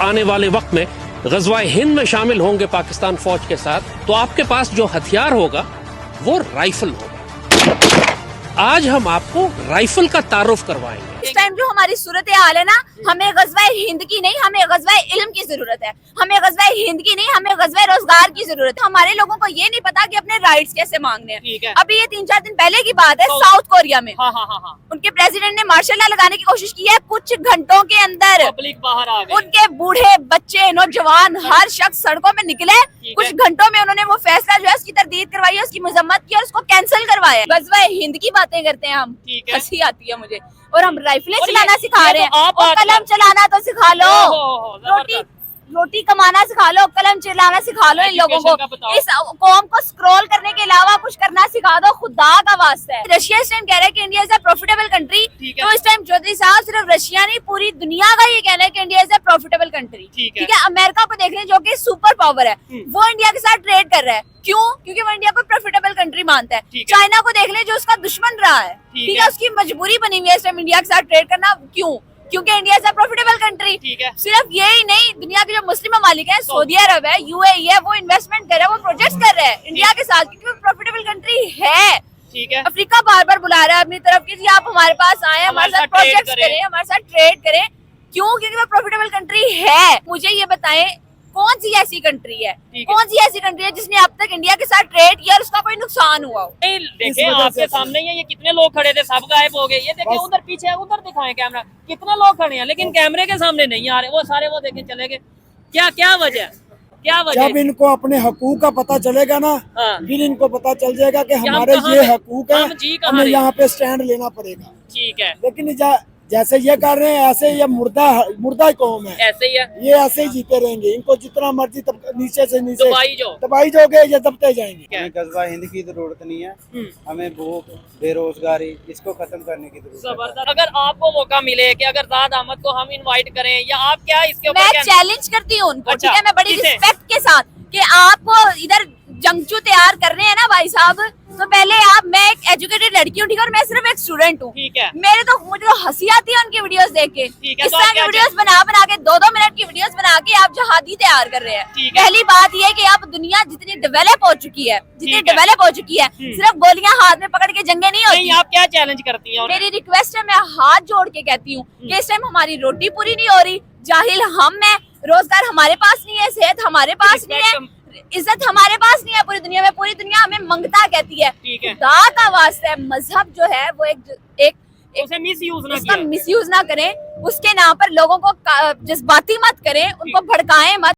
आने वाले वक्त में गज़वा हिंद में शामिल होंगे पाकिस्तान फौज के साथ, तो आपके पास जो हथियार होगा वो राइफल होगा। आज हम आपको राइफल का तारुफ करवाएंगे। इस टाइम जो हमारी सूरत हाल है ना, हमें गज़वा हिंद की नहीं, हमें गज़वा इल्म की जरूरत है। हमें गज़वा हिंद की नहीं, हमें गज़वा रोजगार की जरूरत है। हमारे लोगों को ये नहीं पता कि अपने राइट्स कैसे मांगने हैं। अभी ये 3-4 दिन पहले की बात है, साउथ कोरिया में उनके प्रेसिडेंट ने मार्शल लॉ लगाने की कोशिश की है। कुछ घंटों के अंदर पब्लिक बाहर आ गई, उनके बूढ़े, बच्चे, नौजवान, हर शख्स सड़कों में निकले। कुछ घंटों में उन्होंने वो फैसला जो है उसकी तरदीद करवाई है, उसकी मजम्मत की और उसको कैंसिल करवाया। गज़वा हिंद की बातें करते हैं हम, हंसी आती है मुझे। और हम राइफलें चलाना सिखा रहे हैं, और कलम चलाना तो सिखा लो, रोटी कमाना सिखा लो, कलम चलाना सिखा लो इन लोगों को। इस कौम को स्क्रॉल करने के अलावा कुछ करना सिखा दो, खुदा का वास्ता है। रशिया इस टाइम कह रहा है कि India is a profitable country, तो इस टाइम चौधरी साहब सिर्फ रशिया नहीं पूरी दुनिया का ये कहना है कि India is a profitable country. ठीक है, अमेरिका को देख लें जो कि सुपर पावर है, वो इंडिया के साथ ट्रेड कर रहा है। क्यों? क्योंकि वो इंडिया को प्रॉफिटेबल कंट्री मानता है। चाइना को देख लें जो उसका दुश्मन रहा है, ठीक है, उसकी मजबूरी बनी हुई है इस टाइम इंडिया के साथ ट्रेड करना। क्यों? क्योंकि India is a profitable country. सिर्फ यही नहीं, दुनिया के जो मुस्लिम ममालिक हैं, सऊदी अरब है, यूएई है, वो इन्वेस्टमेंट कर रहे हैं, वो प्रोजेक्ट कर रहे हैं इंडिया के साथ, क्योंकि वो प्रॉफिटेबल कंट्री है। ठीक है, अफ्रीका बार बार बुला रहा है अपनी तरफ की, जी आप हमारे पास आए, हमारे साथ प्रोजेक्ट करें, हमारे साथ ट्रेड करें। क्यों? क्योंकि वो प्रॉफिटेबल कंट्री है। मुझे ये बताएं कौन सी ऐसी कंट्री है, कौन सी ऐसी कंट्री है जिसने अब तक इंडिया के साथ ट्रेड किया और उसका कोई नुकसान हुआ हो? देखिए आपके सामने ही है, ये कितने लोग खड़े थे, सब गायब हो गए। ये देखिए उधर पीछे, उधर दिखाएं कैमरा, कितने लोग खड़े हैं लेकिन कैमरे के सामने नहीं आ रहे। वो सारे वो देखें चले गए। क्या वजह? क्या वजह? जब इनको अपने हकूक का पता चलेगा ना, फिर इनको पता चल जाएगा कि हमारे ये हकूक है, हमें यहाँ पे स्टैंड लेना पड़ेगा। ठीक है, लेकिन जैसे ये कर रहे हैं ऐसे ये मुर्दा कौम है, ऐसे ही है, ये ऐसे ही जीते रहेंगे। इनको जितना मर्जी नीचे से नीचे दबाई जोगे ये दबते जाएंगे। हमें गज़वा हिंद की जरूरत नहीं है, हमें भूख, बेरोजगारी, इसको खत्म करने की जरूरत है। अगर आपको मौका मिले कि अगर ज़ाद अहमद को हम इनवाइट करें या आप क्या इसके ऊपर मैं चैलेंज करती हूँ उनको, ठीक है, मैं बड़ी रिस्पेक्ट के साथ कि आपको इधर जंगचू तैयार कर रहे हैं ना भाई साहब, तो पहले मैं एक एजुकेटेड लड़की हूँ, ठीक है, और मैं सिर्फ एक स्टूडेंट हूँ। मुझे तो हंसी आती है उनकी वीडियोस देख के। इस तरह की वीडियोस बना के 2-2 मिनट की वीडियोस बना के आप जहादी तैयार कर रहे हैं। पहली बात ये कि आप दुनिया जितनी डेवलप हो चुकी है, सिर्फ गोलियां हाथ में पकड़ के जंगे नहीं होती। आप क्या चैलेंज करती हैं? मेरी रिक्वेस्ट है, मैं हाथ जोड़ के कहती हूँ कि इस टाइम हमारी रोटी पूरी नहीं हो रही, जाहिल हम है, रोजगार हमारे पास नहीं है, सेहत हमारे पास नहीं है, इज्जत हमारे पास नहीं है पूरी दुनिया में। पूरी दुनिया हमें मंगता कहती है। खुदा का वास्ता है, मजहब जो है वो एक मिसयूज ना करें, उसके नाम पर लोगों को जज्बाती मत करें, उनको भड़काएं मत।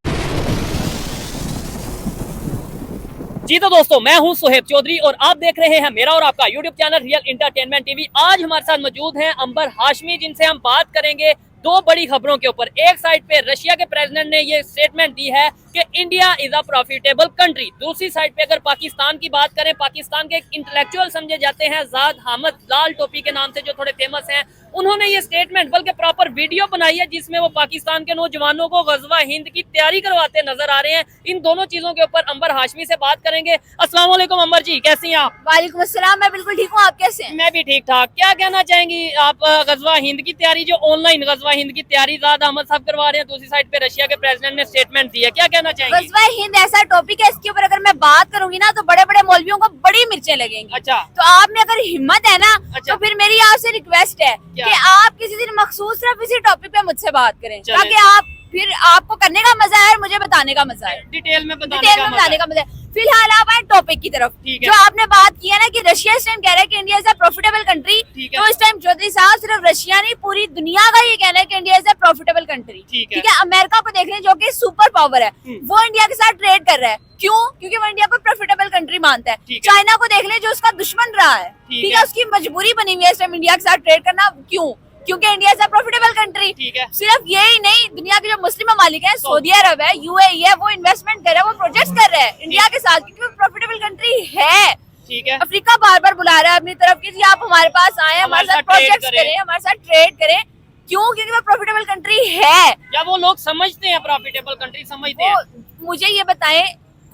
जी तो दोस्तों, मैं हूं सुहेब चौधरी और आप देख रहे हैं मेरा और आपका YouTube channel real entertainment TV. आज हमारे साथ मौजूद हैं अंबर हाशमी, जिनसे हम बात करेंगे दो बड़ी खबरों के ऊपर। एक साइड पे रशिया के प्रेसिडेंट ने ये स्टेटमेंट दी है कि India is a profitable country. दूसरी साइड पे अगर पाकिस्तान की बात करें, पाकिस्तान के एक इंटेलेक्चुअल समझे जाते हैं ज़ाद अहमद, लाल टोपी के नाम से जो थोड़े फेमस हैं, उन्होंने ये स्टेटमेंट बल्कि प्रॉपर वीडियो बनाई है जिसमें वो पाकिस्तान के नौजवानों को गज़वा हिंद की तैयारी करवाते नजर आ रहे हैं। इन दोनों चीजों के ऊपर अंबर हाशमी से बात करेंगे। अस्सलाम वालेकुम अंबर जी, कैसी हैं आप? वालेकुम अस्सलाम, मैं बिल्कुल ठीक हूँ, आप कैसे हैं? मैं भी ठीक ठाक। क्या कहना चाहेंगी आप? गज़वा हिंद की तैयारी, जो ऑनलाइन गज़वा हिंद की तैयारी ज़ाद अहमद साहब करवा रहे हैं, दूसरी साइड पे रशिया के प्रेसिडेंट ने स्टेटमेंट दी है, क्या कहना चाहेंगे? गज़वा हिंद ऐसा टॉपिक है, इसके ऊपर अगर मैं बात करूंगी ना तो बड़े बड़े मौलवियों को बड़ी मिर्चें लगेंगी। अच्छा, तो आप में अगर हिम्मत है ना, तो फिर मेरी आपसे रिक्वेस्ट है कि आप किसी दिन मखसूस सिर्फ इसी टॉपिक पे मुझसे बात करें, ताकि फिर आपको करने का मजा है और मुझे बताने का मजा है, डिटेल में बताने का मजा है। फिलहाल आप आए टॉपिक की तरफ। जो आपने बात की है ना कि रशिया इस टाइम कह रहा है कि India is a profitable country, तो इस टाइम चौधरी साहब सिर्फ रशिया नहीं पूरी दुनिया का ये कहना है कि India is a profitable country. ठीक है, अमेरिका को देख लें जो कि सुपर पावर है, वो इंडिया के साथ ट्रेड कर रहा है। क्यों? क्योंकि वो इंडिया को प्रॉफिटेबल कंट्री मानता है। चाइना को देख लें जो उसका दुश्मन रहा है, ठीक है, उसकी मजबूरी बनी हुई है इस टाइम इंडिया के साथ ट्रेड करना। क्यों? क्योंकि India is a profitable country. सिर्फ यही नहीं, दुनिया के जो मुस्लिम ममालिक हैं, सऊदी अरब है, यूएई है, वो इन्वेस्टमेंट कर रहे हैं, वो प्रोजेक्ट कर रहे हैं इंडिया के साथ, क्योंकि वो प्रॉफिटेबल कंट्री है। ठीक है, अफ्रीका बार बार बुला रहा है अपनी तरफ की, जी आप हमारे पास आए, हमारे साथ प्रोजेक्ट करें, हमारे साथ ट्रेड करें। क्यों? क्योंकि वो प्रॉफिटेबल कंट्री है। या वो लोग समझते हैं प्रॉफिटेबल कंट्री समझते हैं? मुझे ये बताएं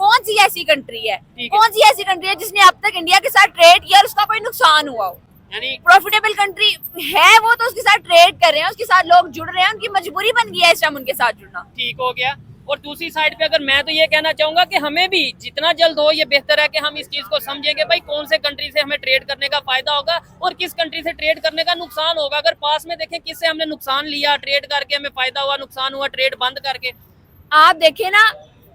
कौन सी ऐसी कंट्री है, कौन सी ऐसी कंट्री है जिसने अब तक इंडिया के साथ ट्रेड किया और उसका कोई नुकसान हुआ हो? यानी प्रॉफिटेबल कंट्री है वो, तो उसके साथ ट्रेड कर रहे हैं, उसके साथ लोग जुड़ रहे हैं, उनकी मजबूरी बन गई है इस टाइम उनके साथ जुड़ना। ठीक हो गया। और दूसरी साइड पे अगर मैं तो ये कहना चाहूंगा कि हमें भी जितना जल्द हो ये बेहतर है कि हम इस चीज को समझेंगे भाई कौन से कंट्री से हमें ट्रेड करने का फायदा होगा और किस कंट्री से ट्रेड करने का नुकसान होगा। अगर पास में देखें किससे हमने नुकसान लिया, ट्रेड करके हमें फायदा हुआ, नुकसान हुआ ट्रेड बंद करके। आप देखें ना,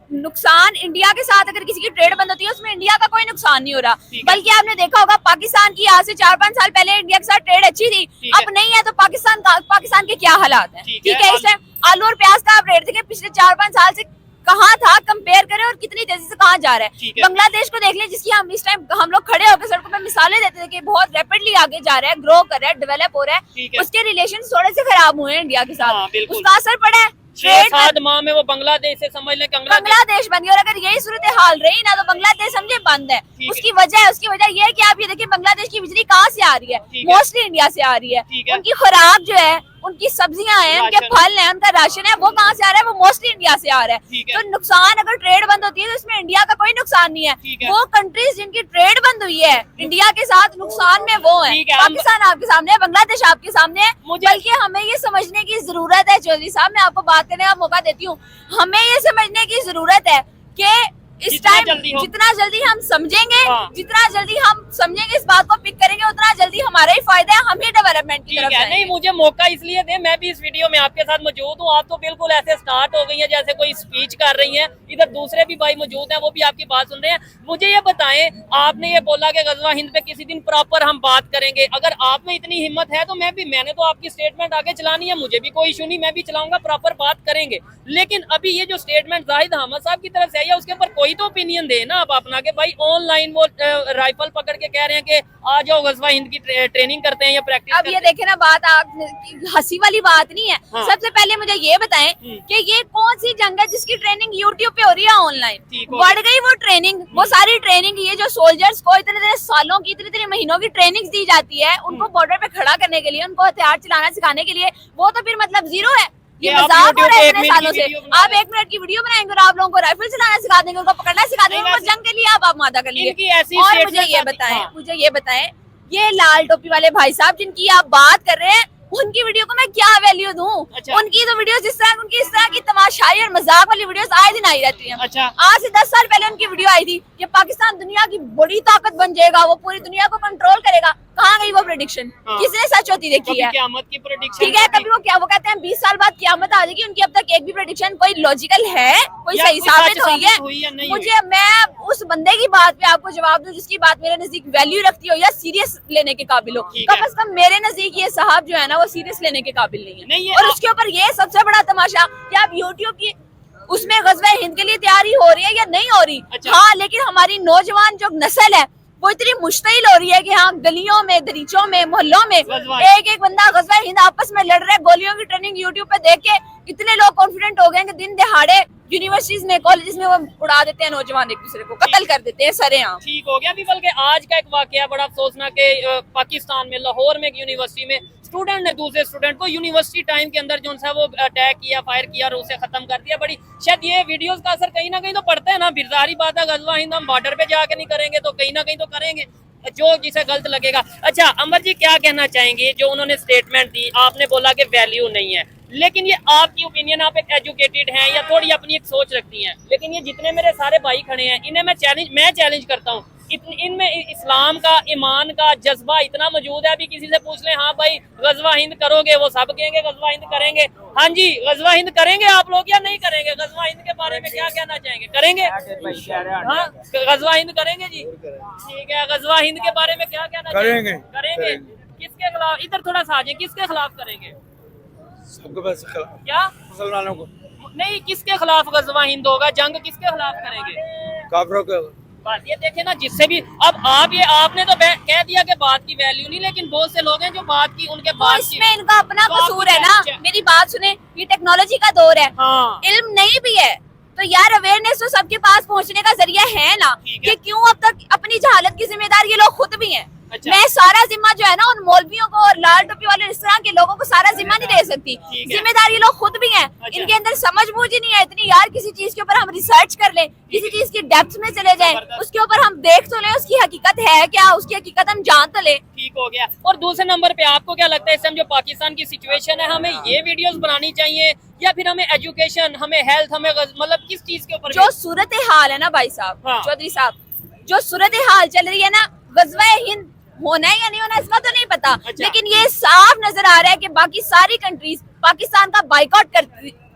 नुकसान इंडिया के साथ अगर किसी की ट्रेड बंद होती है उसमें इंडिया का कोई नुकसान नहीं हो रहा, बल्कि आपने देखा होगा पाकिस्तान की आज से 4-5 साल पहले इंडिया के साथ ट्रेड अच्छी थी, अब नहीं है, तो पाकिस्तान के क्या हालात हैं। ठीक है, इस टाइम आलू और प्याज का आप रेट देखें पिछले 4-5 साल से कहाँ था, कंपेयर करें और कितनी तेजी से कहाँ जा रहा है। बांग्लादेश को देख लें, जिसकी हम इस टाइम हम लोग खड़े होकर सड़कों पर मिसालें देते थे कि बहुत रैपिडली आगे जा रहा है, ग्रो कर रहा है, डेवलप हो रहा है, उसके रिलेशन थोड़े से खराब हुए हैं इंडिया के साथ, उसका असर पड़ा है। 6-7 माह में वो बांग्लादेश से समझ लें बांग्लादेश बन गया, और अगर यही सूरत हाल रही ना तो बांग्लादेश समझे बंद है। उसकी वजह ये है कि आप ये देखिए बांग्लादेश की बिजली कहाँ से आ रही है, मोस्टली इंडिया से आ रही है। उनकी खुराक जो है, उनकी सब्जियां हैं, उनके फल हैं, उनका राशन है, वो कहाँ से आ रहा है, वो मोस्टली इंडिया से आ रहा है। तो नुकसान अगर ट्रेड बंद होती है तो इसमें इंडिया का कोई नुकसान नहीं है। वो कंट्रीज जिनकी ट्रेड बंद हुई है इंडिया के साथ, नुकसान में वो है। पाकिस्तान आपके सामने है, बांग्लादेश आपके सामने है, बल्कि हमें ये समझने की जरूरत है। चौधरी साहब, मैं आपको बात करने का मौका देती हूँ, हमें ये समझने की जरूरत है कि इस टाइम जितना जल्दी हम समझेंगे, जितना जल्दी हम समझेंगे, इस बात को पिक करेंगे, उतना जल्दी हमारा ही फायदा है, हम ही डेवलपमेंट की तरफ जाएंगे। नहीं, मुझे मौका इसलिए दे, मैं भी इस वीडियो में आपके साथ मौजूद हूँ। आप तो बिल्कुल ऐसे स्टार्ट हो गई हैं जैसे कोई स्पीच कर रही हैं, इधर दूसरे भी भाई मौजूद हैं, वो भी आपकी बात सुन रहे हैं। मुझे ये बताएं, आपने ये बोला कि गजवा हिंद पे किसी दिन प्रॉपर हम बात करेंगे, अगर आप में इतनी हिम्मत है तो मैंने तो आपकी स्टेटमेंट आगे चलानी है, मुझे भी कोई इशू नहीं, मैं भी चलाऊंगा, प्रॉपर बात करेंगे। लेकिन अभी ये जो स्टेटमेंट जाहिद अहमद साहब की तरफ से है, उसके ऊपर कोई तो ओपिनियन दे ना आप अपना, के भाई ऑनलाइन वो राइफल पकड़ के कह रहे हैं कि आ जाओ गजवा हिंद की ट्रेनिंग करते हैं या प्रैक्टिस। अब ये देखे ना, बात हंसी वाली बात नहीं है। सबसे पहले मुझे ये बताएं कि ये कौन सी जंग है जिसकी ट्रेनिंग यूट्यूब पे हो रही है ऑनलाइन। बढ़ गई वो ट्रेनिंग, वो सारी ट्रेनिंग, ये जो सोल्जर्स को इतने सालों की, इतने महीनों की ट्रेनिंग दी जाती है उनको बॉर्डर पे खड़ा करने के लिए, उनको हथियार चलाना सिखाने के लिए, वो तो फिर मतलब जीरो है। ये मजाक हो रहा है इतने सालों से। आप 1 मिनट की वीडियो बनाएंगे और आप लोगों को राइफल चलाना सिखा देंगे, उनको पकड़ना सिखा देंगे, उनको जंग के लिए आप मादा कर लिए। और मुझे ये बताएं, ये लाल टोपी वाले भाई साहब जिनकी आप बात कर रहे हैं, उनकी वीडियो को मैं क्या वैल्यू दूं? उनकी तो वीडियो इस तरह की तमाशाई और मजाक वाली वीडियोस आए दिन आई रहती हैं। आज से 10 साल पहले उनकी वीडियो आई थी कि पाकिस्तान दुनिया की बड़ी ताकत बन जाएगा, वो पूरी दुनिया को कंट्रोल करेगा। कहाँ गई वो प्रेडिक्शन? किसने सच होती देखी है? क़यामत की प्रेडिक्शन। ठीक है, कभी वो कहते हैं 20 साल बाद क़यामत आ जाएगी, उनकी अब तक एक भी प्रेडिक्शन कोई लॉजिकल है, कोई सही साबित हुई है? मुझे, मैं उस बंदे की बात पे आपको जवाब दूं जिसकी बात मेरे नजदीक वैल्यू रखती हो या सीरियस लेने के काबिल हो। कम से कम मेरे नजदीक ये साहब जो है ना, वो सीरियस लेने के काबिल नहीं है। और उसके ऊपर ये सबसे बड़ा तमाशा कि आप यूट्यूब की उसमें गज़वा हिंद के लिए तैयारी हो रही है या नहीं हो रही। हाँ, लेकिन हमारी नौजवान जो नस्ल है वो इतनी मुश्तिल हो रही है कि हाँ, गलियों में, दरीचों में, मोहल्लों में एक बंदा गज़वा हिंद आपस में लड़ रहा है, गोलियों की ट्रेनिंग यूट्यूब पे देख के इतने लोग कॉन्फिडेंट हो गए कि दिन दहाड़े यूनिवर्सिटीज में, कॉलेजेस में वो उड़ा देते हैं नौजवान, एक दूसरे को कत्ल कर देते हैं सरेआम। ठीक हो गया। अभी बल्कि आज का एक वाकया बड़ा अफसोसनाक है, पाकिस्तान में लाहौर में एक यूनिवर्सिटी में स्टूडेंट ने दूसरे स्टूडेंट को यूनिवर्सिटी टाइम के अंदर जो सा वो अटैक किया, फायर किया और उसे खत्म कर दिया। बड़ी शायद ये वीडियोस का असर कहीं ना कहीं तो पड़ता है ना, बिरजारी बात है, गज़वा हिंद हम बॉर्डर पे जाके नहीं करेंगे तो कहीं ना कहीं तो करेंगे, जो जिसे गलत लगेगा। अच्छा अमर जी, क्या कहना चाहेंगे? जो उन्होंने स्टेटमेंट दी, आपने बोला कि वैल्यू नहीं है, लेकिन ये आपकी ओपिनियन, आप एक एजुकेटेड हैं या थोड़ी अपनी एक सोच रखती हैं, लेकिन ये जितने मेरे सारे भाई खड़े हैं इन्हें मैं चैलेंज करता हूँ, इनमें इस्लाम का, ईमान का जज्बा इतना मौजूद है। अभी किसी से पूछ लें, हाँ भाई गज़वा हिंद करोगे, वो सब कहेंगे गज़वा हिंद करेंगे। हाँ जी, गज़वा हिंद करेंगे आप लोग या नहीं करेंगे? गज़वा हिंद के बारे में क्या कहना चाहेंगे? करेंगे? हाँ, गज़वा हिंद करेंगे जी, ठीक है। गज़वा हिंद के बारे में क्या कहना चाहेंगे? करेंगे। किसके खिलाफ? इधर थोड़ा सा आ जाए, किसके खिलाफ करेंगे? क्या मुसलमानों को? नहीं, किसके खिलाफ गज़वा हिंद होगा? जंग किसके खिलाफ करेंगे? काफिरों के। बात ये देखे ना, जिससे भी अब आपने तो कह दिया कि बात की वैल्यू नहीं, लेकिन बहुत से लोग हैं जो बात की, उनके बात इसमें इनका अपना कसूर है ना। मेरी बात सुने, ये टेक्नोलॉजी का दौर है, इल्म नहीं भी है तो यार अवेयरनेस तो सबके पास पहुंचने का जरिया है ना, कि क्यों अब तक अपनी जहालत की जिम्मेदार ये लोग खुद भी हैं। अच्छा। मैं सारा जिम्मा जो है ना उन मौलवियों को और लाल टोपी वाले इस तरह के लोगों को सारा जिम्मा नहीं दे सकती। जिम्मेदार ये लोग खुद भी हैं। अच्छा। इनके अंदर समझ बूझ ही नहीं है इतनी यार, किसी चीज के ऊपर हम रिसर्च कर लें, किसी चीज की डेप्थ में चले जाएं, उसके ऊपर हम देख तो लें उसकी हकीकत है क्या, उसकी हकीकत हम जान तो लें। ठीक हो गया। और दूसरे नंबर पे आपको क्या लगता है इस टाइम जो पाकिस्तान की सिचुएशन है, हमें ये वीडियोस बनानी चाहिए या फिर हमें एजुकेशन, हमें हेल्थ, हमें मतलब किस चीज के ऊपर? जो सूरत हाल है ना भाई साहब, हाँ। चौधरी साहब, जो सूरत हाल चल रही है ना, गज़वा हिंद होना है या नहीं होना इसका तो नहीं पता। अच्छा। लेकिन ये साफ नजर आ रहा है कि बाकी सारी कंट्रीज पाकिस्तान का बाइकआउट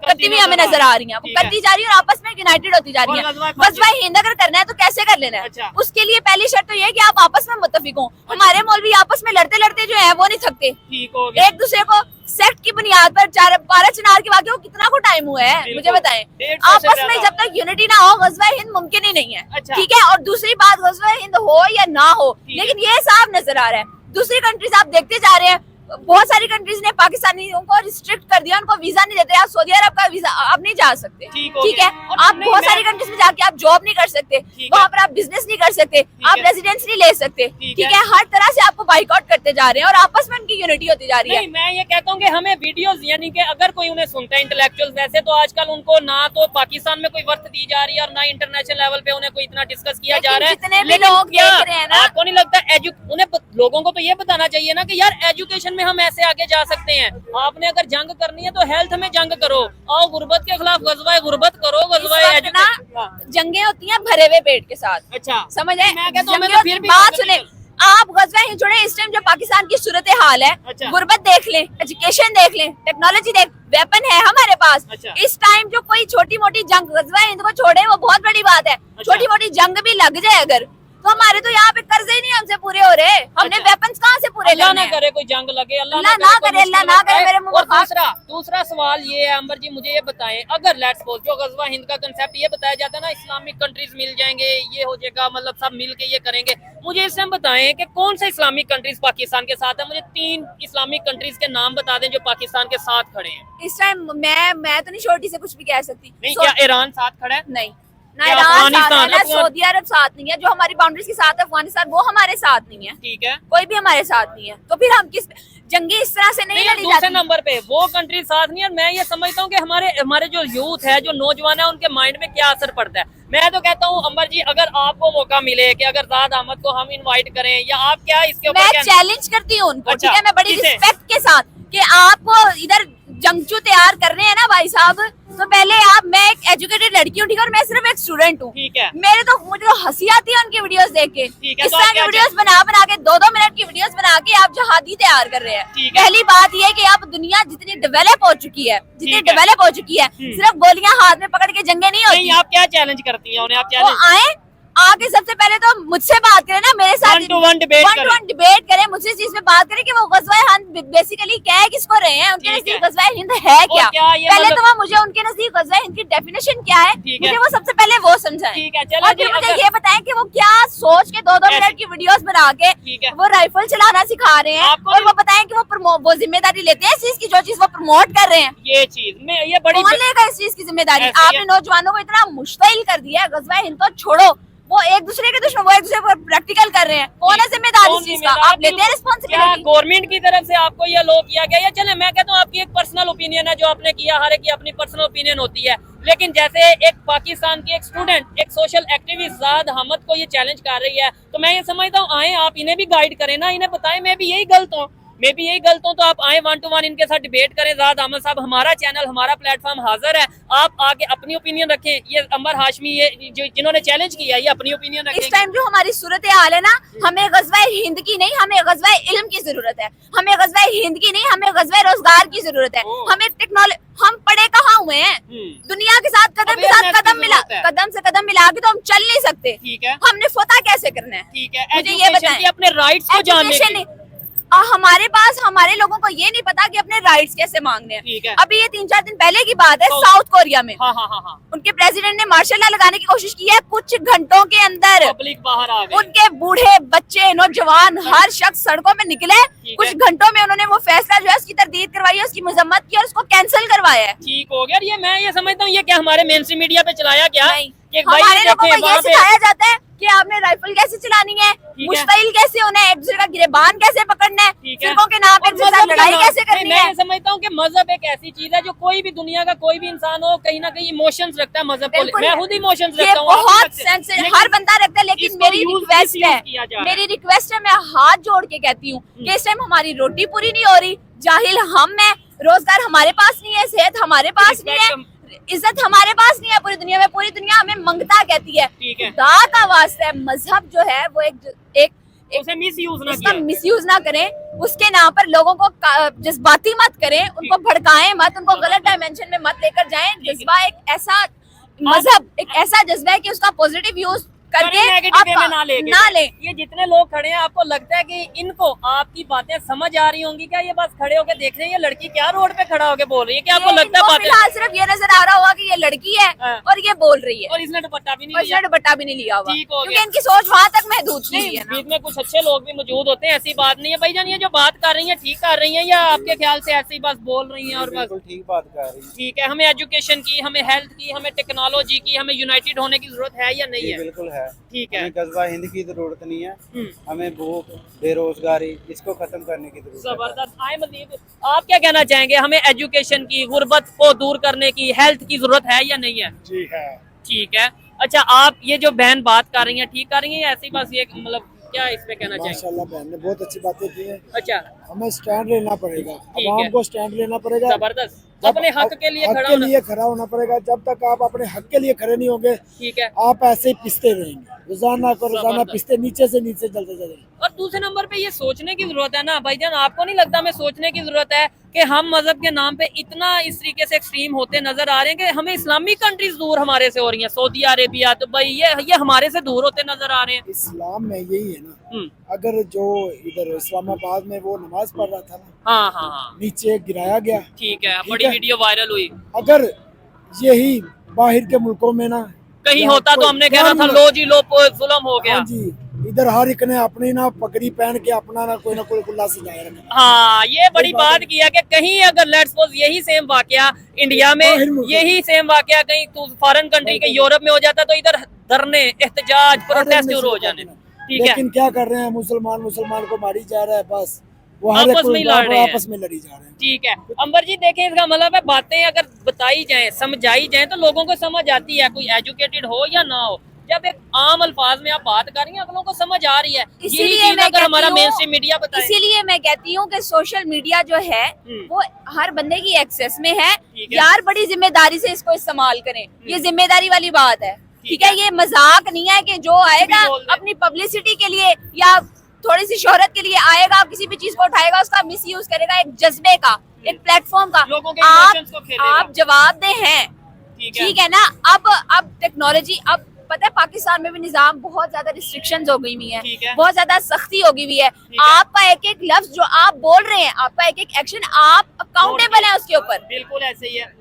करती हुई हमें नजर आ रही हैं, ठीक है। करती जा रही है और आपस में यूनाइटेड होती जा रही और है। गज़वा हिंद अगर करना है तो कैसे कर लेना है? अच्छा। उसके लिए पहली शर्त तो ये है कि आप आपस में मुत्तफिक हो। हमारे मौलवी आपस में लड़ते लड़ते जो है वो नहीं थकते, ठीक हो गया। एक दूसरे को सेक्ट की बुनियाद पर 12 चिनार के वाक़े को कितना को टाइम हुआ है मुझे बताएं। 150 से आपस में ज्यादा। जब तक यूनिटी ना हो गज़वा हिंद मुमकिन ही नहीं है। अच्छा। ठीक है, और दूसरी बात गज़वा हिंद हो या ना हो, लेकिन ये साफ नजर आ रहा है दूसरी कंट्रीज आप देखते जा रहे हैं, बहुत सारी कंट्रीज ने पाकिस्तानियों को रिस्ट्रिक्ट कर दिया, उनको वीजा नहीं देते। आप सऊदी अरब का वीजा आप नहीं जा सकते, ठीक हो ठीक गया। है। और आप नहीं, बहुत मैं- सारी कंट्रीज में जाके आप जॉब नहीं कर सकते, ठीक वहाँ है। पर आप बिजनेस नहीं कर सकते, आप है। रेजिडेंस नहीं ले सकते, ठीक ठीक है। है। हर तरह से आपको बाइकआउट करते जा रहे हैं और आपस में उनकी यूनिटी होती जा रही है। नहीं, मैं ये कहता हूँ कि हमें वीडियोस, यानी कि अगर कोई उन्हें सुनता है इंटेलेक्चुअल, वैसे तो आजकल उनको ना तो पाकिस्तान में कोई वर्थ दी जा रही है और ना इंटरनेशनल लेवल पे उन्हें कोई इतना डिस्कस किया जा लेकिन रहा है। जितने भी लेकिन लोग क्या देख रहे हैं ना- आपको नहीं लगता उन्हें लोगों को तो ये बताना चाहिए ना कि यार एजुकेशन में हम ऐसे आगे जा सकते हैं। आपने अगर जंग करनी है तो हेल्थ में जंग करो, और गुर्बत के खिलाफ गज़वा गुर्बत करो, गज़वा इस वक्त ना जंगें होती हैं भरे हुए पेट के साथ, अच्छा समझ आए? मैं कहता हूँ जंगें मैं फिर भी बात सुने, आप गज़वा हिंद छोड़े, इस टाइम जो पाकिस्तान की सूरत हाल है, अच्छा। गुर्बत देख लें, एजुकेशन देख लें, टेक्नोलॉजी देख, वेपन है हमारे पास। अच्छा। इस टाइम जो कोई छोटी मोटी जंग गज़वा हिंद को छोड़े वो बहुत बड़ी बात है। अच्छा। छोटी मोटी जंग भी लग जाए अगर, तो हमारे तो यहाँ पे कर्जे ही नहीं हमसे पूरे हो रहे, हमने अच्छा। वेपन्स कहाँ से पूरे अल्लाह करने ना हैं? करे कोई जंग लगे, अल्लाह अल्लाह ना ना कोई करे, अल्लाह मुश्किल ना करे, आए। मेरे मुंह और में खाक। दूसरा सवाल ये है अंबर जी, मुझे ये बताएं, अगर लेट्स सपोज जो गज़वा हिंद का कंसेप्ट ये बताया जाता है ना, इस्लामिक कंट्रीज मिल जाएंगे, ये हो जाएगा, मतलब सब मिल के ये करेंगे, मुझे इस टाइम बताएं कि कौन सा इस्लामिक कंट्रीज पाकिस्तान के साथ है? मुझे 3 इस्लामिक कंट्रीज के नाम बता दें जो पाकिस्तान के साथ खड़े हैं। इस टाइम मैं तो नहीं छोटी से कुछ भी कह सकती। नहीं, क्या ईरान साथ खड़ा है? नहीं, ना क्या ईरान साथ है, अफगानिस्तान- ना सऊदी अरब साथ नहीं है। जो हमारी बाउंड्रीज के साथ है अफगानिस्तान, वो हमारे साथ नहीं है, ठीक है। कोई भी हमारे साथ नहीं है। तो फिर हम किस जंगी इस तरह से नहीं लड़ी दूसरे जाती। नंबर पे वो कंट्री साथ नहीं है। मैं ये समझता हूँ कि हमारे जो यूथ है, जो नौजवान है, उनके माइंड में क्या असर पड़ता है। मैं तो कहता हूँ अंबर जी, अगर आपको मौका मिले कि अगर ज़ाद अहमद को हम इनवाइट करें, या आप क्या इसके ऊपर मैं क्या- चैलेंज करती हूँ उनको, अच्छा, ठीक है, मैं बड़ी किसे? रिस्पेक्ट के साथ, कि आपको इधर जंगजू तैयार कर रहे हैं ना भाई साहब, तो पहले मैं एक एजुकेटेड लड़की हूँ, ठीक है, और मैं सिर्फ एक स्टूडेंट हूँ। ठीक है। मुझे तो हंसी आती है उनकी वीडियोस देख के। ठीक है, इस तो तरह आप की क्या वीडियोस बना के 2-2 मिनट की वीडियोस बना के आप जहादी तैयार कर रहे हैं। ठीक है। पहली बात ये है कि आप दुनिया जितनी डेवलप हो चुकी है, जितनी ठीक है। डेवलप हो चुकी है, सिर्फ गोलियां हाथ में पकड़ के जंगे नहीं नहीं, होती। आप क्या चैलेंज करती हैं उन्हें? आप वो चैलेंज आए आके सबसे पहले तो मुझसे बात करें ना, मेरे साथ 1-to-1 debate करें। 1-to-1 डिबेट करें, मुझसे इस चीज पे बात करें कि वो गज़वा हिंद बेसिकली क्या है, किसको रहे हैं, उनके ठीक नजदीक है। गज़वा हिंद है क्या? क्या ये पहले मतलब- तो वो मुझे उनके नजदीक गज़वा हिंद की डेफिनेशन क्या है, ठीक है। मुझे वो सबसे पहले वो समझाएं। ठीक है, चलो और जी, फिर मुझे अगर- ये बताएं कि वो क्या सोच के 2-2 ऐसे- मिनट की वीडियोस बना के ठीक है। वो राइफल चलाना सिखा रहे हैं, आपको और नहीं- वो बताएं कि वो जिम्मेदारी लेते हैं इस चीज की, जो चीज वो प्रमोट कर रहे हैं। ये चीज में ये बड़ी कौन लेगा इस चीज की जिम्मेदारी? ऐसे ही आपने है। नौजवानों को इतना मुश्किल कर दिया है, गज़वा हिंद को छोड़ो, वो एक दूसरे के दुश्मन, वो एक दूसरे पर प्रैक्टिकल कर रहे हैं। कौन है जिम्मेदार इस चीज का? आप लेते हैं रिस्पॉन्सिबिलिटी? गवर्नमेंट की तरफ से आपको ये लो किया गया, या चले मैं कहता हूँ आपकी एक पर्सनल ओपिनियन है जो आपने किया, हर एक की अपनी पर्सनल ओपिनियन होती है, लेकिन जैसे एक पाकिस्तान की एक स्टूडेंट, एक सोशल एक्टिविस्ट ज़ाद अहमद को ये चैलेंज कर रही है, तो मैं ये समझता हूँ आए आप इन्हें भी गाइड करें ना, इन्हें बताएं मैं भी यही गलत हूँ, तो आप आए 1-to-1 इनके साथ डिबेट करें। ज़ाद अहमद साहब, हमारा चैनल, हमारा प्लेटफॉर्म हाजिर है, आप आके अपनी ओपिनियन रखें। ये अंबर हाशमी, ये जिन्होंने चैलेंज किया, ये अपनी ओपिनियन इस रखें। टाइम जो हमारी सूरत हाल है ना, हमें गज़वा हिंद की नहीं, हमें गज़वा इल्म की जरूरत है। हमें गज़वा हिंद की नहीं, हमें गज़वा रोजगार की जरूरत है। हमें टेक्नोलॉजी, हम पढ़े कहाँ हुए हैं? दुनिया के साथ कदम के साथ Awareness कदम की मिला, जरूरत है। कदम से कदम मिला के तो हम चल नहीं सकते। ठीक है, हमने फतह कैसे करना है? ठीक है, मुझे ये एजुकेशन बताएं। की अपने राइट्स को जानने एजुकेशन की। नहीं, हमारे पास, हमारे लोगों को ये नहीं पता कि अपने राइट्स कैसे मांगने हैं। ठीक है। अभी ये 3-4 दिन पहले की बात है, तो- साउथ कोरिया में हाँ हाँ हाँ हाँ, उनके प्रेसिडेंट ने मार्शल लॉ लगाने की कोशिश की है। कुछ घंटों के अंदर पब्लिक बाहर आ गई। उनके बूढ़े, बच्चे, नौजवान, हर शख्स सड़कों में निकले। कुछ घंटों में उन्होंने वो फैसला जो है उसकी तरदीद करवाई है, उसकी मजम्मत की और उसको कैंसिल करवाया है। ठीक हो गया। ये मैं ये समझता हूँ, ये क्या हमारे मेन स्ट्रीम मीडिया पे चलाया क्या? नहीं, कि भाई हमारे ये लोगों देखें, को ये वहाँ पे सिखाया जाता है कि आपने राइफल कैसे चलानी है, मुस्तैल कैसे होना है, एक दूसरे का गिरेबान कैसे पकड़ना है, फिरकों के नाम पे एक दूसरे के साथ लड़ाई कैसे करनी है। मैं समझता हूँ कि मजहब एक ऐसी चीज है जो कोई भी दुनिया का कोई भी इंसान हो कहीं ना कहीं इमोशंस रखता है मजहब को। मैं खुद इमोशंस रखता हूँ, बहुत सेंस हर बंदा रखता है, लेकिन मेरी रिक्वेस्ट है, मैं हाथ जोड़ के कहती हूँ कि इस टाइम हमारी रोटी पूरी नहीं हो रही, जाहिल हम हैं, रोजगार हमारे पास नहीं है, सेहत हमारे पास नहीं है, इज्जत हमारे पास नहीं है पूरी दुनिया में, पूरी दुनिया हमें मंगता कहती है। खुदा का वास्ता है, मजहब जो है वो एक उसे मिसयूज ना करें, उसके नाम पर लोगों को जज्बाती मत करें, उनको भड़काएं मत, उनको गलत डायमेंशन में मत लेकर जाएं। जज्बा एक ऐसा मजहब एक ऐसा जज्बा है कि उसका पॉजिटिव यूज करके आप ना ले। ये जितने लोग खड़े हैं, आपको लगता है कि इनको आपकी बातें समझ आ रही होंगी क्या? ये बस खड़े होकर देख रहे हैं ये लड़की क्या रोड पे खड़ा होकर बोल रही है, क्या आपको लगता है बातें? फिलहाल सिर्फ ये नजर आ रहा होगा कि ये लड़की है और ये बोल रही है, और इसने दुपट्टा भी नहीं लिया होगा, क्योंकि इनकी सोच वहाँ तक महदूद नहीं है। बीच में कुछ अच्छे लोग भी मौजूद होते हैं, ऐसी बात नहीं है भाईजान। ये जो बात कर रही है ठीक कर रही है, या आपके ख्याल से ऐसी बस बोल रही है और बस ठीक बात कर रही है? ठीक है, हमें एजुकेशन की, हमें हेल्थ की, हमें टेक्नोलॉजी की, हमें यूनाइटेड होने की जरूरत है या नहीं है? बिल्कुल है, ठीक है। गजवा हिंद की जरूरत नहीं है, हमें भूख बेरोजगारी इसको खत्म करने की जरूरत है। जबरदस्त। आए मजीद, आप क्या कहना चाहेंगे? हमें एजुकेशन की, गुर्बत को दूर करने की, हेल्थ की जरूरत है या नहीं है? जी है। ठीक है। अच्छा, आप ये जो बहन बात कर रही है ठीक कर रही है या ऐसी बस ये मतलब क्या इस पे कहना चाहिए? माशाल्लाह बहन ने बहुत अच्छी बातें की है। अच्छा, हमें स्टैंड लेना पड़ेगा, ठीक आवाम है। को स्टैंड लेना पड़ेगा, जबरदस्त। अपने हक के लिए खड़ा होना पड़ेगा। जब तक आप अपने हक के लिए खड़े नहीं होंगे, ठीक है, आप ऐसे ही पिसते रहेंगे, रोजाना पिसते नीचे से नीचे चलते चलेंगे। और दूसरे नंबर पे ये सोचने की जरूरत है ना भाईजान, आपको नहीं लगता हमें सोचने की जरूरत है कि हम मजहब के नाम पे इतना इस तरीके से एक्सट्रीम होते नजर आ रहे हैं कि हमें इस्लामिक कंट्रीज दूर हमारे से हो रही हैं, सऊदी अरेबिया, दुबई, ये हमारे से दूर होते नजर आ रहे हैं। इस्लाम में यही है ना, अगर जो इधर इस्लामाबाद में वो नमाज पढ़ रहा था ना, हाँ, नीचे गिराया गया, ठीक है, बड़ी वीडियो वायरल हुई। अगर यही बाहर के मुल्कों में ना कहीं होता तो हमने कहना था लो जी लो, जुल्म हो गया। हाँ जी, इधर हर एक ने अपनी ना पगड़ी पहन के अपना ना कोई कुल्ला सजाया रखा। हाँ, ये बड़ी बात किया कि कहीं अगर लेट्स सपोज यही सेम वाकया इंडिया में, यही सेम वाकया कहीं फॉरेन कंट्री के यूरोप में हो जाता तो इधर धरने, एहतजाज, प्रोटेस्ट शुरू हो जाने। ठीक है, लेकिन क्या कर रहे हैं, मुसलमान को मारी जा रहा है, बस वो आपस में लड़ रहे हैं, आपस में लड़ी जा रहे हैं। ठीक है अंबर जी, देखें इसका मतलब है बातें अगर बताई जाएं, समझाई जाएं तो लोगों को समझ आती है, कोई एजुकेटेड हो या ना हो। जब एक आम अल्फाज में आप बात कर रही हैं, अगलों को समझ आ रही है। इसीलिए मैं अगर हमारा मेन स्ट्रीम मीडिया बताए, इसीलिए मैं कहती हूँ कि सोशल मीडिया जो है वो हर बंदे की एक्सेस में है यार, बड़ी जिम्मेदारी से इसको इस्तेमाल करें, ये जिम्मेदारी वाली बात है। ठीक है, ये मजाक नहीं है कि जो आएगा अपनी पब्लिसिटी के लिए या थोड़ी सी शोहरत के लिए आएगा, किसी भी चीज को उठाएगा, उसका मिस यूज करेगा, एक जज्बे का, एक प्लेटफॉर्म का। आप जवाबदेह हैं, ठीक है ना। अब टेक्नोलॉजी, अब पता है पाकिस्तान में भी निजाम बहुत ज्यादा रिस्ट्रिक्शंस हो गई हुई है, बहुत ज्यादा सख्ती हो गई हुई है। आपका एक एक लफ्ज जो आप बोल रहे हैं, आपका एक एक एक्शन, आप अकाउंटेबल हैं उसके ऊपर। बिल्कुल ऐसे ही है।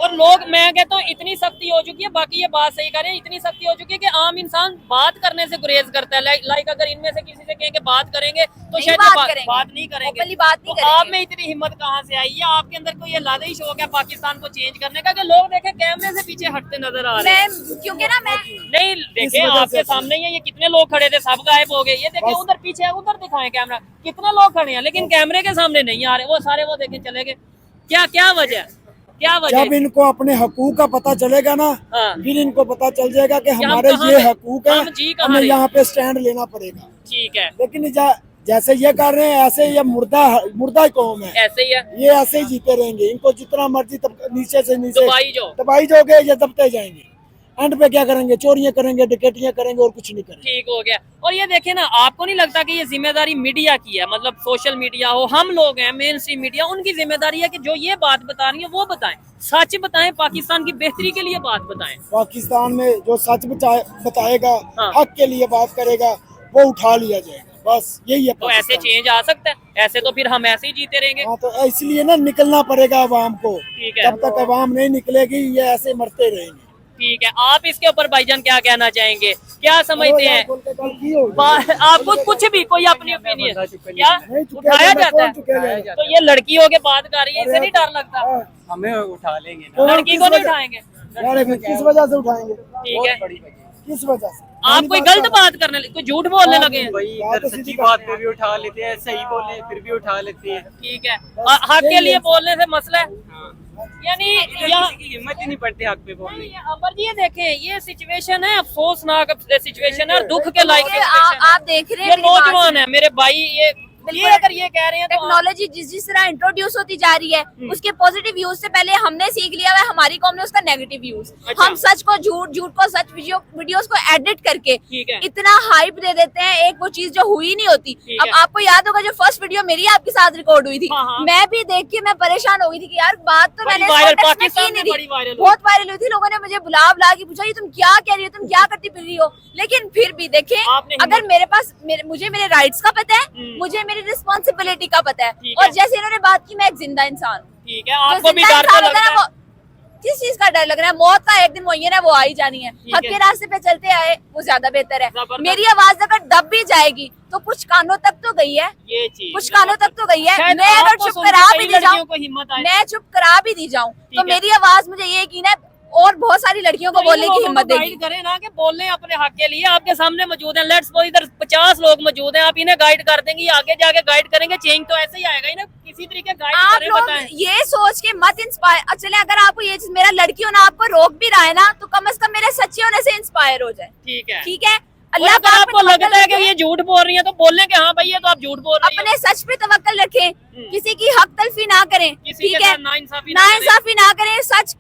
और लोग, मैं कहता हूँ इतनी सख्ती हो चुकी है, बाकी ये बात सही करें, इतनी सख्ती हो चुकी है कि आम इंसान बात करने से गुरेज करता है। लाइक अगर इनमें से किसी से कहें कि बात करेंगे तो शायद बात नहीं करेंगे। तो आप में इतनी हिम्मत कहाँ से आई है? आपके अंदर कोई लादा ही शौक है पाकिस्तान को चेंज करने का कि लोग देखे कैमरे से पीछे हटते नजर आ रहे हैं? क्योंकि ना मैं नहीं देखे, आपके सामने ही है, ये कितने लोग खड़े थे, सब गायब हो गए। ये देखे उधर पीछे, उधर दिखाएं कैमरा, कितने लोग खड़े हैं लेकिन कैमरे के सामने नहीं आ रहे, वो सारे वो देखे चले गए। क्या वजह? जब इनको अपने हकूक का पता चलेगा ना, फिर इनको पता चल जाएगा कि हमारे ये हकूक है, हमें यहाँ पे स्टैंड लेना पड़ेगा। ठीक है, लेकिन जैसे ये कर रहे हैं ऐसे ये मुर्दा कौम है, ऐसे ही है, ये ऐसे ही जीते रहेंगे। इनको जितना मर्जी नीचे से नीचे दबाई जाओगे, ये दबते जाएंगे। एंड पे क्या करेंगे? चोरियां करेंगे, डकैतियां करेंगे और कुछ नहीं करेंगे। ठीक हो गया। और ये देखे ना, आपको नहीं लगता कि ये जिम्मेदारी मीडिया की है? मतलब सोशल मीडिया हो, हम लोग हैं मेन स्ट्रीम मीडिया, उनकी जिम्मेदारी है कि जो ये बात बता रही है वो बताएं, सच बताएं, पाकिस्तान की बेहतरी के लिए बात बताएं। पाकिस्तान में जो सच बताएगा, हक के लिए बात करेगा, वो उठा लिया जाएगा, बस यही है। तो ऐसे चेंज आ सकता है? ऐसे तो फिर हम ऐसे ही जीते रहेंगे। हाँ, तो इसलिए ना निकलना पड़ेगा अवाम को। जब तक अवाम नहीं निकलेगी ये ऐसे मरते रहेंगे। ठीक है, आप इसके ऊपर भाईजान क्या कहना चाहेंगे? क्या समझते हैं आप? कुछ भी कोई अपनी ओपिनियन क्या उठाया जाता है? तो ये लड़की होके बात कर रही है, इसे नहीं डर लगता? हमें उठा लेंगे ना। लड़की को नहीं उठाएंगे? किस वजह से उठाएंगे? ठीक है, किस वजह से? आप कोई गलत बात करने लगे, कोई झूठ बोलने लगे हैं? वही बात इधर तो सच्ची सीधी बात बात पे भी उठा लेते हैं, सही बोले फिर भी उठा लेते हैं। ठीक है, हक के लिए बोलने से मसला है, यानी इधर यहाँ किसी की हिम्मत ही नहीं पड़ती हक पे बोलने की। अमर जी ये देखें, ये सिचुएशन है, अफसोसनाक सिचुएशन है और दुख के लायक ये सिचुएशन है। आप देख रहे हैं ये मेरी बात नौजवान है मेरे भाई, ये अगर ये कह रहे हैं तो टेक्नोलॉजी जिस जिस तरह इंट्रोड्यूस होती जा रही है उसके पॉजिटिव यूज से पहले हमने सीख लिया है, हमारी कौम ने उसका नेगेटिव यूज। अच्छा। हम सच को झूठ, झूठ को सच, वीडियोस को एडिट करके ठीक है। इतना हाइप दे देते हैं, एक वो चीज जो हुई नहीं होती। ठीक अब है। आपको याद होगा जो फर्स्ट वीडियो मेरी आपके साथ रिकॉर्ड हुई थी, हाँ, हाँ। मैं भी देख के मैं परेशान हो गई थी कि यार बात तो बड़ी मैंने वायरल, इस context में पाकिस्तान की में नहीं बड़ी थी, वायरल हुई। बहुत वायरल हुई थी। लोगों ने मुझे बुला के पूछा ये तुम क्या कह रही हो, तुम क्या करती फिर रही हो। लेकिन फिर भी देखें, आपने अगर मेरे पास मुझे मेरे राइट्स का पता है, मुझे मेरी रिस्पॉन्सिबिलिटी का पता है, ठीक और है। जैसे इन्होंने बात की मैं एक जिंदा इंसान हूँ। ठीक है, जो आपको भी जिंदा डर तो इंसान होता लगता है ना, है। वो किस चीज का डर लग रहा है? मौत का एक दिन मुय्यन है, वो आ ही जानी है। ठीक हक है। के रास्ते पे चलते आए वो ज्यादा बेहतर है। जबरदस्त। मेरी आवाज अगर दब भी जाएगी तो कुछ कानों तक तो गई है, ये चीज कुछ कानों तक तो गई है। शायद मैं अगर आपको चुप सुन के करा कई भी दी लड़कियों जाऊं, को हिम्मत आए। मैं चुप करा भी दी जाऊं तो है। मेरी आवाज मुझे ये यकीन है और बहुत सारी लड़कियों को बोलने की हिम्मत देगी। गाइड करें ना कि बोलने अपने हक के लिए। आपके सामने मौजूद हैं, लेट्स सपोज इधर 50 लोग मौजूद हैं, आप इन्हें गाइड कर देंगे, ये आगे जाके गाइड करेंगे, चेंज तो ऐसे ही आएगा ही ना, किसी तरीके गाइड आप करें, लोग बताएं। ये सोच के मत इंस्पायर। चले अगर आपको ये चीज मेरा लड़की होना आपको रोक भी रहा है ना, तो कम से कम मेरे सच्चे होने से इंस्पायर हो जाए। ठीक है, ठीक है, और अल्लाह अगर पाक आपको पे लगता है तवक्कल कि ये रखें, झूठ बोल रही है तो बोलने के हाँ भाई ये तो आप झूठ बोल रही अपने सच पे तवक्कल रखें, किसी की हक तलफी ना करें। किसी ठीक के है, साथ नाइंसाफी ना इंसाफी ना करें, सच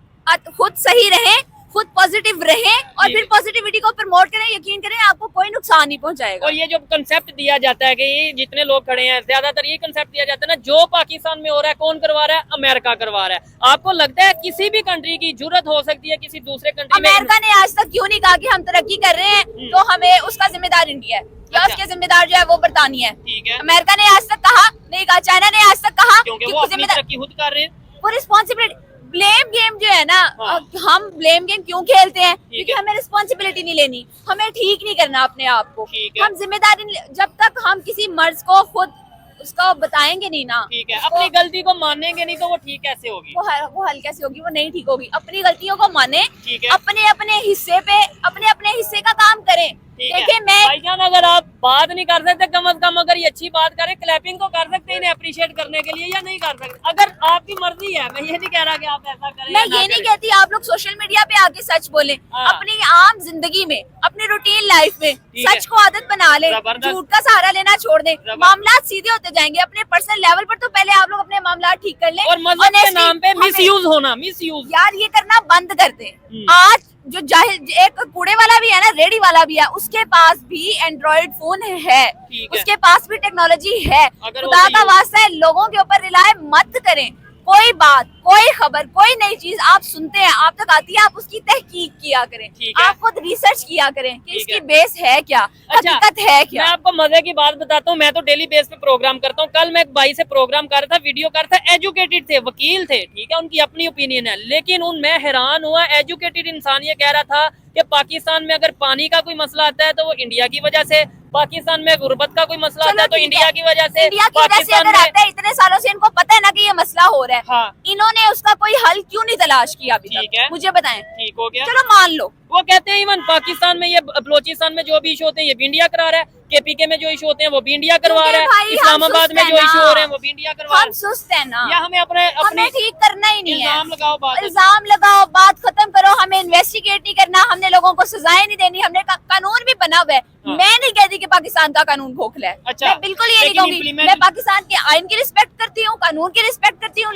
खुद सही रहें, खुद पॉजिटिव रहें और जी। फिर पॉजिटिविटी को प्रमोट करें। यकीन करें आपको कोई नुकसान नहीं पहुंचाएगा। और ये जो कंसेप्ट दिया जाता है कि ये जितने लोग खड़े हैं ज्यादातर ये कंसेप्ट दिया जाता है ना, जो पाकिस्तान में हो रहा है कौन करवा रहा है? अमेरिका करवा रहा है। आपको लगता है किसी भी कंट्री की जरूरत हो सकती है किसी दूसरे कंट्री में? अमेरिका ने आज तक क्यों नहीं कहा कि हम तरक्की कर रहे हैं तो हमें उसका जिम्मेदार इंडिया है या अच्छा। उसके जिम्मेदार जो है वो बरतानिया है। ठीक है, अमेरिका ने आज तक कहा नहीं, कहा चाइना ने आज तक कहा क्योंकि कि वो अपनी जिम्मेदार तरक्की खुद कर रहे हैं। वो रिस्पॉन्सिबिलिटी। ब्लेम गेम जो है ना, हाँ। हम ब्लेम गेम क्यों खेलते हैं? क्योंकि है। हमें रिस्पॉन्सिबिलिटी नहीं लेनी, हमें ठीक नहीं करना अपने आप को। ठीक है। हम जिम्मेदारी जब तक हम किसी मर्ज को खुद उसका बताएंगे नहीं ना, ठीक है, उसको- अपनी गलती को मानेंगे नहीं तो वो ठीक कैसे होगी? वो हल कैसे होगी? वो नहीं ठीक होगी। अपनी गलतियों को माने, ठीक है। अपने अपने हिस्से पे अपने हिस्से का काम करें। ठीक है। देखिए मैं भाईजान अगर आप बात नहीं कर सकते कम से कम अगर ये अच्छी बात करें, क्लैपिंग तो कर सकते हैं इन्हें अप्रिशिएट करने के लिए, या नहीं कर सकते? अगर आपकी मर्जी है, मैं ये नहीं कह रहा कि आप ऐसा करें मैं या ना ये नहीं करें। कहती आप लोग सोशल मीडिया पे आके सच बोलें। हाँ। अपनी आम जिंदगी में, अपनी रूटीन लाइफ में ठीक सच है। को आदत बना लें, जबरदस्त। झूठ का सहारा लेना छोड़ दें, जबरदस्त। मामला सीधे होते जाएंगे। अपने पर्सनल लेवल पर तो पहले आप लोग अपने मामला ठीक कर लें। और मजहब के Honestly, नाम पे हमें- मिसयूज होना, मिसयूज। यार ये करना बंद कर दे। आज जो जाहिल एक कूड़े वाला भी है ना, रेडी वाला भी है, उसके पास भी एंड्रॉइड फोन है, ठीक है। उसके पास भी टेक्नोलॉजी है। अगर वो खुदा सही का हो- वास्ता है, लोगों के ऊपर रिलाय मत करें। कोई बात, कोई खबर, कोई नई चीज आप सुनते हैं, आप तक आती है, आप उसकी तहकीक किया करें। ठीक है। आप खुद रिसर्च किया करें कि ठीक इसकी है। बेस है क्या, अच्छा, हकीकत है मैं क्या। आपको मजे की बात बताता हूँ, मैं तो डेली बेस पे प्रोग्राम करता हूँ। कल मैं एक भाई से प्रोग्राम कर रहा था, वीडियो कर रहा था, एजुकेटेड थे, वकील थे, ठीक है, उनकी अपनी ओपिनियन है, लेकिन मैं हैरान हुआ। एजुकेटेड इंसान ये कह रहा था कि पाकिस्तान में अगर पानी का कोई मसला आता है तो वो इंडिया की वजह से, पाकिस्तान में गुर्बत का कोई मसला आता है तो ठीक इंडिया है। की वजह से, इंडिया की वजह से पाकिस्तान अगर में आता है, इतने सालों से इनको पता है ना कि ये मसला हो रहा है, हाँ इन्होंने उसका कोई हल क्यों नहीं तलाश किया अभी ठीक तक? है। मुझे बताएं। ठीक हो गया। चलो मान लो, वो कहते हैं इवन पाकिस्तान में ये बलोचिस्तान में जो भी इशू होते हैं ये भी इंडिया करा रहा है, केपीके में जो इशू होते हैं वो भी इंडिया करवा क्योंकि रहा भाई है, हम इस्लामाबाद में सुस्त जो हैं इशू ना। हो रहे हैं वो भी इंडिया करवा रहा हम सुस्त है ना, है। या हमें अपने हमें ठीक करना ही नहीं है। इल्जाम लगाओ, बात इल्जाम लगाओ, बात खत्म करो, हमें इन्वेस्टिगेट नहीं करना, हमने लोगों को सजाएं नहीं देनी, हमने कानून भी बना हुआ है। हाँ। मैं नहीं कहती कि पाकिस्तान का कानून खोखला है, अच्छा, मैं बिल्कुल ये नहीं लेकिन कहूंगी। implement- मैं पाकिस्तान के आइन की रिस्पेक्ट करती हूँ, कानून की रिस्पेक्ट करती हूँ,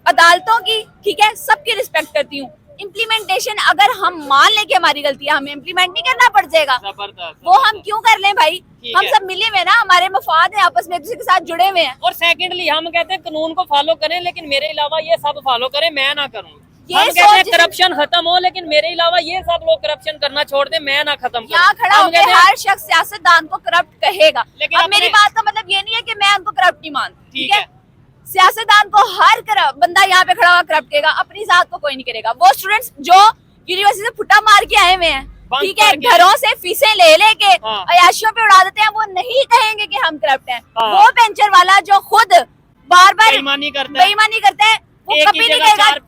अदालतों की, ठीक है, सबकी रिस्पेक्ट करती हूँ। इम्प्लीमेंटेशन अगर हम मान लें कि हमारी गलती है, हमें इम्प्लीमेंट नहीं करना पड़ जाएगा, जबरदस्त। वो हम क्यों कर लें भाई? ठीक हम है। सब मिले हुए हैं ना, हमारे मफाद है, आपस में एक दूसरे के साथ जुड़े हुए हैं। और सेकेंडली हम कहते हैं कानून को फॉलो करें, लेकिन मेरे अलावा ये सब फॉलो करें, मैं ना करूँ। ये हम कहते हैं सोच- करप्शन खत्म हो, लेकिन मेरे अलावा ये सब लोग करप्शन करना छोड़ दे, मैं ना खत्म करूं। यहाँ खड़ा हम होकर कहते हैं- हर शख्स सियासतदान को करप्ट कहेगा। लेकिन अब अपने- मेरी बात का मतलब ये नहीं है कि मैं उनको करप्ट नहीं मानती, ठीक ठीक है? है। सियासतदान को हर बंदा यहाँ पे खड़ा हुआ करप्ट करेगा, अपनी जात को कोई नहीं करेगा। वो स्टूडेंट्स जो यूनिवर्सिटी से फुटा मार के आए हुए हैं, बंक ठीक है, करके। घरों से फीसें ले लेके हाँ। अयाशियों पे उड़ा देते हैं, वो नहीं कहेंगे कि हम करप्ट हैं। हाँ। वो पेंचर वाला जो खुद बार बार बेईमानी करता है, बेईमानी करता है, वो एक ही कभी नहीं जगह कहेगा, चार-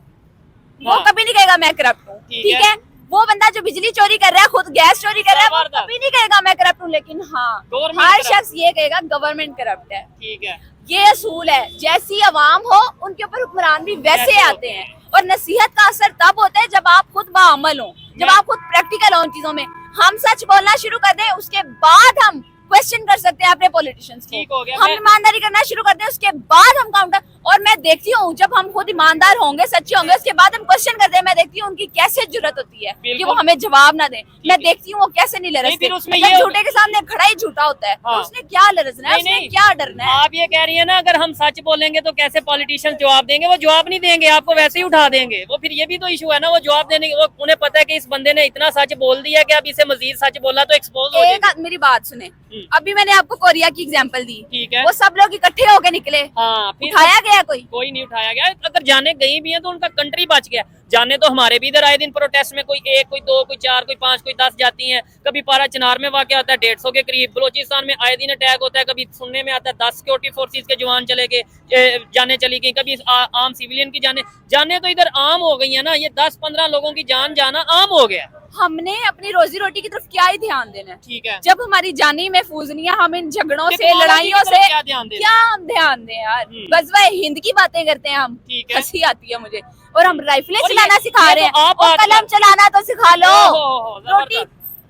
वो हाँ। कभी नहीं कहेगा मैं करप्ट हूँ, ठीक ठीक है। है? वो बंदा जो बिजली चोरी कर रहा है, खुद गैस चोरी कर रहा है, वो कभी नहीं कहेगा मैं करप्ट हूँ, लेकिन हाँ हर शख्स ये कहेगा गवर्नमेंट करप्ट है। ठीक है, ये असूल है, जैसी अवाम हो उनके ऊपर हुक्मरान भी वैसे आते हैं। और नसीहत का असर तब होता है जब आप खुद बाअमल हो, जब आप खुद प्रैक्टिकल हो उन चीजों में। हम सच बोलना शुरू कर दें, उसके बाद हम क्वेश्चन कर सकते हैं अपने पॉलिटिशियंस को। ठीक हो गया, हम ईमानदारी करना शुरू कर दें, उसके बाद हम काउंटर। और मैं देखती हूँ जब हम खुद ईमानदार होंगे, सच्चे होंगे, उसके बाद हम क्वेश्चन करते हैं, मैं देखती हूँ उनकी कैसे जरूरत होती है कि वो हमें जवाब ना दें। मैं देखती हूँ वो कैसे नहीं लरसते। मतलब झूठे के सामने खड़ा ही झूठा होता है, तो उसने क्या लरसना है, उसने क्या डरना है। आप ये कह रही है ना, अगर हम सच बोलेंगे तो कैसे पॉलिटिशियन जवाब देंगे? वो जवाब नहीं देंगे, आपको वैसे ही उठा देंगे। वो फिर ये भी तो इशू है ना, वो जवाब देने, वो उन्हें पता है कि इस बंदे ने इतना सच बोल दिया कि अब इसे मजीद सच बोला तो एक्सपोज हो जाएगा। मेरी बात सुने, अभी मैंने आपको कोरिया की एग्जांपल दी, ठीक है, वो सब लोग इकट्ठे होके निकले, हाँ, फिर उठाया गया? कोई नहीं उठाया गया। अगर जाने गई भी है तो उनका कंट्री बच गया। जाने तो हमारे भी इधर आए दिन प्रोटेस्ट में कोई 1, कोई 2, कोई 4, कोई 5, कोई 10 जाती हैं। कभी पारा चिनार में वाक़या होता है 150 के करीब, बलोचिस्तान में आए दिन अटैक होता है। कभी सुनने में आता है 10 सिक्योरिटी फोर्सेस के जवान चले गए, जाने चली गई। कभी आम सिविलियन की जाने तो इधर आम हो गई है ना। ये 10-15 लोगों की जान जाना आम हो गया। हमने अपनी रोजी रोटी की तरफ क्या ही ध्यान देना है? ठीक है, जब हमारी जानी महफूज नहीं है, हम इन झगड़ों से, लड़ाइयों से क्या हम ध्यान दें यार? गज़वा हिंद की बातें करते हैं हम, हंसी आती है मुझे। और हम राइफलें चलाना सिखा रहे हैं, और कलम चलाना तो सिखा लो।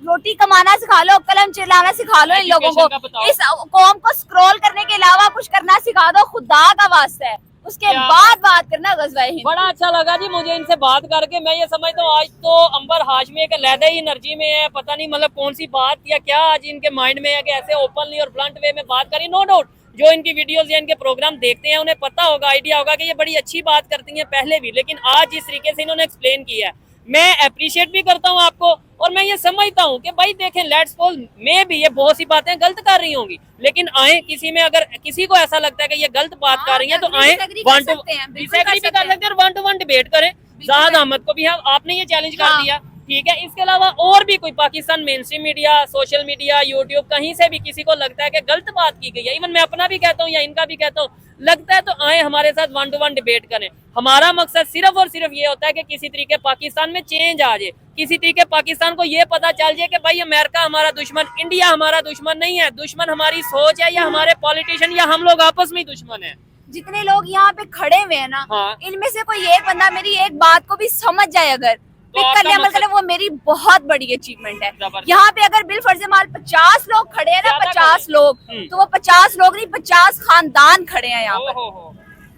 रोटी कमाना सिखा लो, कलम चलाना सिखा लो इन लोगों को। इस कौम को स्क्रॉल करने के अलावा कुछ करना सिखा दो, खुदा का वास्ता है। उसके बाद बात करना गज़वा हिंद। बड़ा अच्छा लगा जी मुझे इनसे बात करके। मैं ये समझता हूँ आज तो अंबर हाशमी एक लहदे ही एनर्जी में है। पता नहीं मतलब कौन सी बात या क्या आज इनके माइंड में है कि ऐसे ओपनली और ब्लंट वे में बात करी। नो डाउट जो इनकी वीडियोस या इनके प्रोग्राम देखते हैं उन्हें पता होगा, आइडिया होगा कि ये बड़ी अच्छी बात करती हैं पहले भी, लेकिन आज जिस तरीके से इन्होंने एक्सप्लेन किया है मैं अप्रिशिएट भी करता हूँ आपको। और मैं ये समझता हूँ कि भाई देखें, लेट्स सपोज मैं भी ये बहुत सी बातें गलत कर रही होंगी, लेकिन आए किसी में अगर किसी को ऐसा लगता है कि ये गलत बात कर रही है तो आए डिसएग्री भी कर सकते हैं और 1-to-1 डिबेट करें। जाहिद अहमद को भी आपने ये चैलेंज कर दिया, ठीक है। इसके अलावा और भी कोई Pakistan mainstream media, social media, YouTube, कहीं से भी किसी को लगता है कि गलत बात की गई है, इवन मैं अपना भी कहता हूँ या इनका भी कहता हूँ, लगता है तो आए हमारे साथ 1-to-1 डिबेट करें। हमारा मकसद सिर्फ और सिर्फ ये होता है कि किसी तरीके पाकिस्तान में चेंज आ जाए, किसी तरीके पाकिस्तान को ये पता चल जाए कि भाई अमेरिका हमारा दुश्मन, इंडिया हमारा दुश्मन नहीं है। दुश्मन हमारी सोच है या हमारे पॉलिटिशियन या हम लोग आपस में ही दुश्मन है। जितने लोग यहाँ पे खड़े हुए हैं ना, इनमें से कोई एक बंदा मेरी एक बात को भी समझ जाए, अगर अमल करे, वो मेरी बहुत बड़ी अचीवमेंट है। यहाँ पे अगर बिल फर्ज माल 50 लोग खड़े हैं ना, 50 लोग, तो वो 50 लोग नहीं 50 खानदान खड़े हैं यहाँ पर।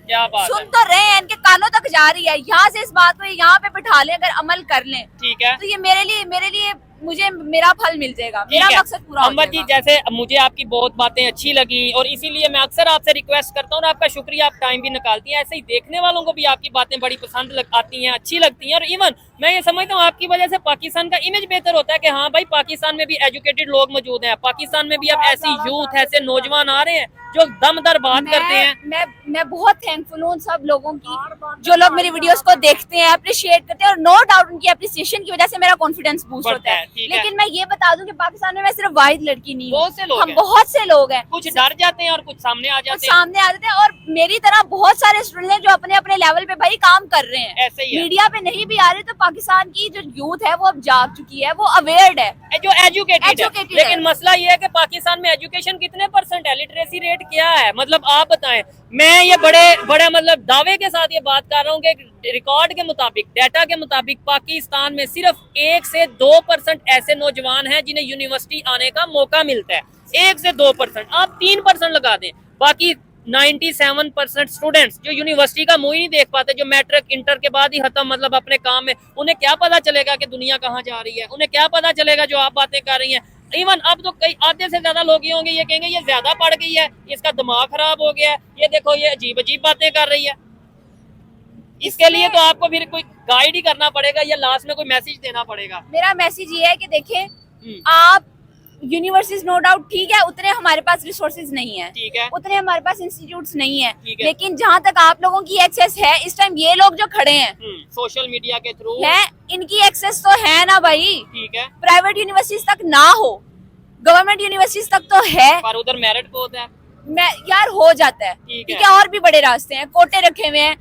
क्या बात सुन तो रहे हैं, इनके कानों तक जा रही है। यहाँ से इस बात को यहाँ पे बिठा लें, अगर अमल कर लें, ठीक है, तो ये मेरे लिए मुझे मेरा फल मिल जाएगा, मेरा मकसद पूरा हो जाएगा। जी जैसे मुझे आपकी बहुत बातें अच्छी लगी और इसीलिए मैं अक्सर आपसे रिक्वेस्ट करता हूँ और आपका शुक्रिया, आप टाइम भी निकालती हैं। ऐसे ही देखने वालों को भी आपकी बातें बड़ी पसंद आती हैं, अच्छी लगती हैं। और इवन मैं ये समझता हूँ आपकी वजह से पाकिस्तान का इमेज बेहतर होता है कि हाँ भाई पाकिस्तान में भी एजुकेटेड लोग मौजूद हैं, पाकिस्तान में भी अब ऐसी यूथ, ऐसे नौजवान आ रहे हैं जो दमदार बात करते हैं। मैं बहुत थैंकफुल हूँ उन सब लोगों की जो लोग मेरी वीडियोस को देखते हैं, अप्रिशिएट करते हैं, और नो डाउट उनकी अप्रिसिएशन की वजह से मेरा कॉन्फिडेंस बूस्ट होता है। लेकिन मैं ये बता दूं कि पाकिस्तान में मैं सिर्फ वाहिद लड़की नहीं हूँ, हम बहुत से लोग हैं। कुछ डर जाते हैं और कुछ सामने आ जाते हैं, और मेरी तरह बहुत सारे स्टूडेंट हैं जो अपने अपने लेवल पे भाई काम कर रहे हैं। ऐसे ही मीडिया पे नहीं भी आ रहे, तो पाकिस्तान की जो यूथ है वो अब जाग चुकी है, वो अवेयर्ड है, जो एजुकेटेड है। लेकिन मसला ये है कि पाकिस्तान में एजुकेशन कितने % है, लिटरेसी रेट क्या है, मतलब आप बताएं। मैं ये बड़े मतलब दावे के साथ ये बात कर रहा हूँ कि रिकॉर्ड के मुताबिक, डाटा के मुताबिक पाकिस्तान में सिर्फ 1 से 2% ऐसे नौजवान हैं जिन्हें यूनिवर्सिटी आने का मौका मिलता है। 1 से 2%, आप 3% लगा दें, बाकी 97% स्टूडेंट्स जो यूनिवर्सिटी का मुंह ही नहीं देख पाते, जो मैट्रिक इंटर के बाद ही खत्म मतलब अपने काम में, उन्हें क्या पता चलेगा कि दुनिया कहाँ जा रही है, उन्हें क्या पता चलेगा जो आप बातें कर रही हैं। इवन अब तो कई आधे से ज्यादा लोग ये होंगे, ये कहेंगे ये ज्यादा पढ़ गई है, इसका दिमाग खराब हो गया है, ये देखो ये अजीब अजीब बातें कर रही है। इसके लिए तो आपको फिर कोई गाइड ही करना पड़ेगा या लास्ट में कोई मैसेज देना पड़ेगा। मेरा मैसेज ये है कि देखें, आप यूनिवर्सिटीज नो डाउट ठीक है, उतने हमारे पास रिसोर्सेज नहीं है, ठीक है, उतने हमारे पास इंस्टीट्यूट्स नहीं है, लेकिन जहाँ तक आप लोगों की एक्सेस है इस टाइम, ये लोग जो खड़े हैं सोशल मीडिया के थ्रू है, इनकी एक्सेस तो है ना भाई। ठीक है, प्राइवेट यूनिवर्सिटीज तक ना हो, गवर्नमेंट यूनिवर्सिटीज तक तो है, पर उधर मेरिट बहुत है, यार हो जाता है, ठीक है। और भी बड़े रास्ते हैं, कोटे रखे हुए हैं,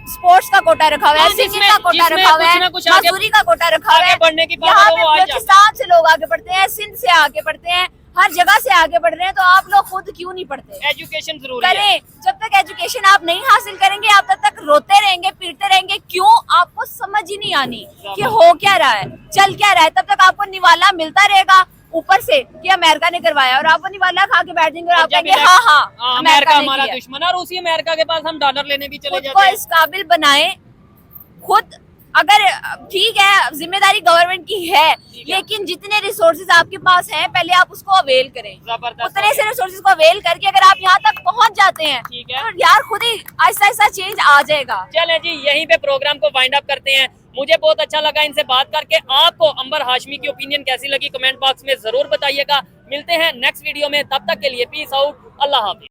स्पोर्ट्स का कोटा रखा हुआ है, सिंगिंग का कोटा रखा हुआ है, मजदूरी का कोटा रखा हुआ है। बढ़ने की बात यहाँ है, पे वो आ बलूचिस्तान से लोग आगे पढ़ते हैं, सिंध से आगे पढ़ते हैं, हर जगह से आगे बढ़ रहे हैं, तो आप लोग खुद क्यों नहीं पढ़ते? एजुकेशन जरूरी है। करें, जब तक एजुकेशन आप नहीं हासिल करेंगे आप तब तक रोते रहेंगे, पीटते रहेंगे। क्यों? आपको समझ ही नहीं आनी कि हो क्या रहा है, चल क्या रहा है। तब तक आपको निवाला मिलता रहेगा ऊपर से कि अमेरिका ने करवाया, और आप वो निवाला खा के बैठ जाएंगे और आप कहेंगे हाँ हाँ अमेरिका हमारा दुश्मन है, और उसी अमेरिका के पास हम डॉलर लेने भी चले खुद जाते को हैं। इस काबिल बनाए खुद। अगर ठीक है जिम्मेदारी गवर्नमेंट की है, लेकिन जितने रिसोर्सेज आपके पास हैं पहले आप उसको अवेल करें। जबरदस्त। उतने से रिसोर्सेज को अवेल करके अगर आप यहाँ तक पहुँच जाते हैं ठीक है। तो यार खुद ही आहिस्ता आहिस्ता चेंज आ जाएगा। चलें जी, यहीं पे प्रोग्राम को वाइंड अप करते हैं। मुझे बहुत अच्छा लगा इनसे बात करके। आपको अंबर हाशमी की ओपिनियन कैसी लगी कमेंट बॉक्स में जरूर बताइएगा। मिलते हैं नेक्स्ट वीडियो में, तब तक के लिए पीस आउट, अल्लाह हाफिज।